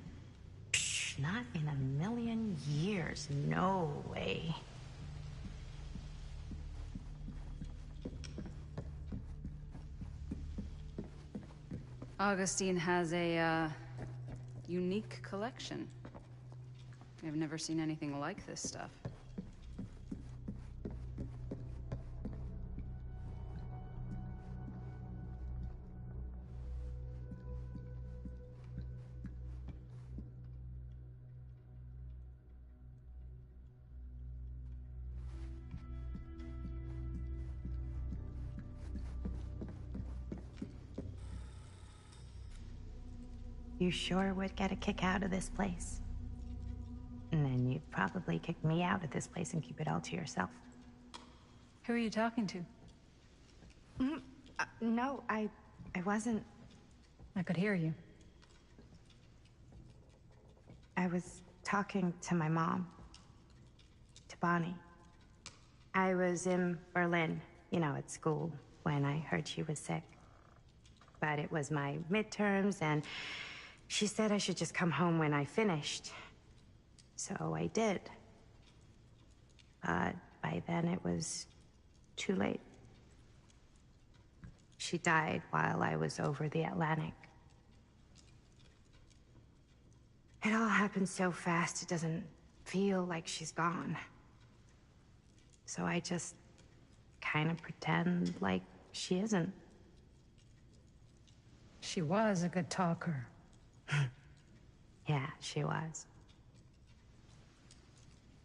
Psh, not in a million years. No way. Augustine has a, unique collection. I've never seen anything like this stuff. You sure would get a kick out of this place. And then you'd probably kick me out of this place and keep it all to yourself. Who are you talking to? No, I wasn't. I could hear you. I was talking to my mom. To Bonnie. I was in Berlin, at school, when I heard she was sick. But it was my midterms, and she said I should just come home when I finished. So I did. But by then it was too late. She died while I was over the Atlantic. It all happened so fast, it doesn't feel like she's gone. So I just kind of pretend like she isn't. She was a good talker. Yeah, she was.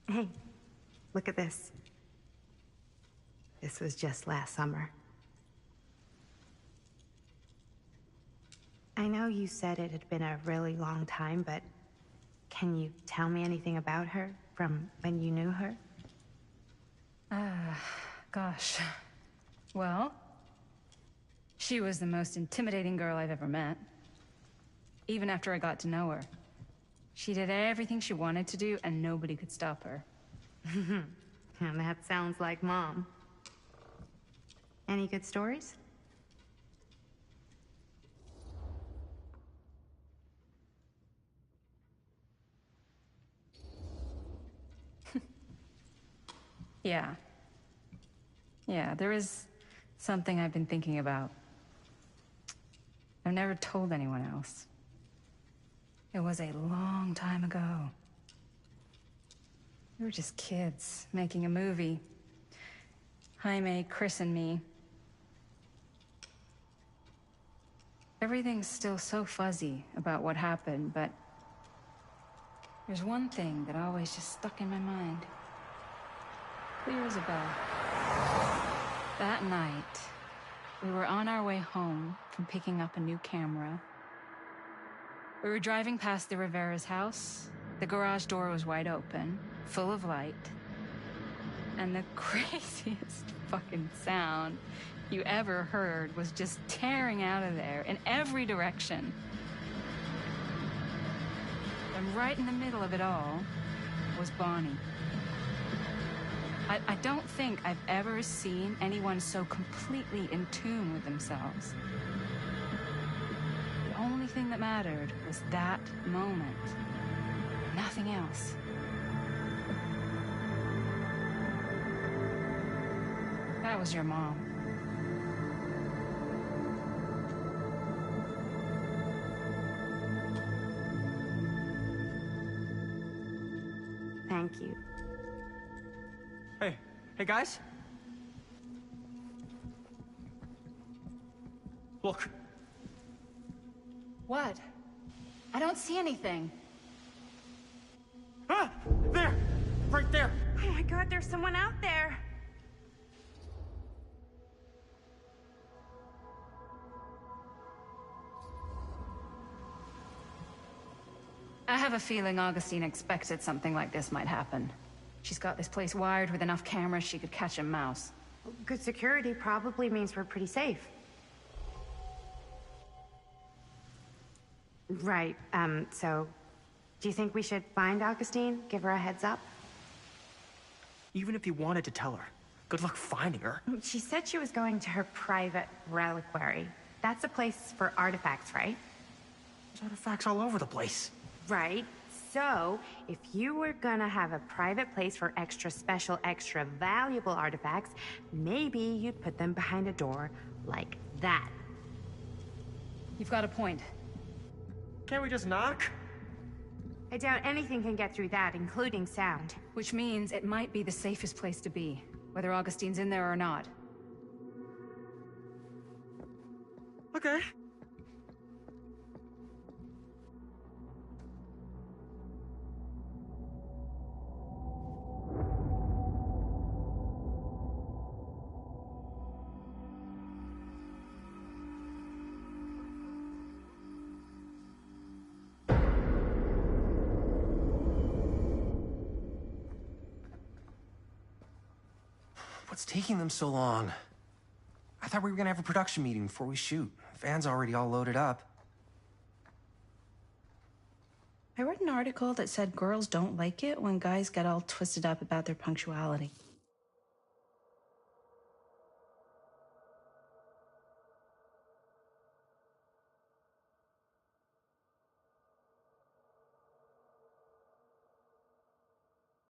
Hey, look at this. This was just last summer. I know you said it had been a really long time, but can you tell me anything about her from when you knew her? Gosh. Well, she was the most intimidating girl I've ever met. Even after I got to know her. She did everything she wanted to do, and nobody could stop her. And that sounds like Mom. Any good stories? Yeah. Yeah, there is something I've been thinking about. I've never told anyone else. It was a long time ago. We were just kids, making a movie. Jaime, Chris, and me. Everything's still so fuzzy about what happened, but there's one thing that always just stuck in my mind. Clear as a bell. That night, we were on our way home from picking up a new camera. We were driving past the Rivera's house. The garage door was wide open, full of light. And the craziest fucking sound you ever heard was just tearing out of there in every direction. And right in the middle of it all was Bonnie. I don't think I've ever seen anyone so completely in tune with themselves. The only thing that mattered was that moment. Nothing else. That was your mom. Thank you. Hey, guys. Look. What? I don't see anything. Ah! There! Right there! Oh my god, there's someone out there. I have a feeling Augustine expected something like this might happen. She's got this place wired with enough cameras she could catch a mouse. Good security probably means we're pretty safe. Right, so... Do you think we should find Augustine? Give her a heads up? Even if you wanted to tell her, good luck finding her. She said she was going to her private reliquary. That's a place for artifacts, right? There's artifacts all over the place. Right. So, if you were gonna have a private place for extra special, extra valuable artifacts, maybe you'd put them behind a door like that. You've got a point. Can't we just knock? I doubt anything can get through that, including sound. Which means it might be the safest place to be, whether Augustine's in there or not. Okay. What's taking them so long? I thought we were gonna have a production meeting before we shoot. The van's already all loaded up. I read an article that said girls don't like it when guys get all twisted up about their punctuality.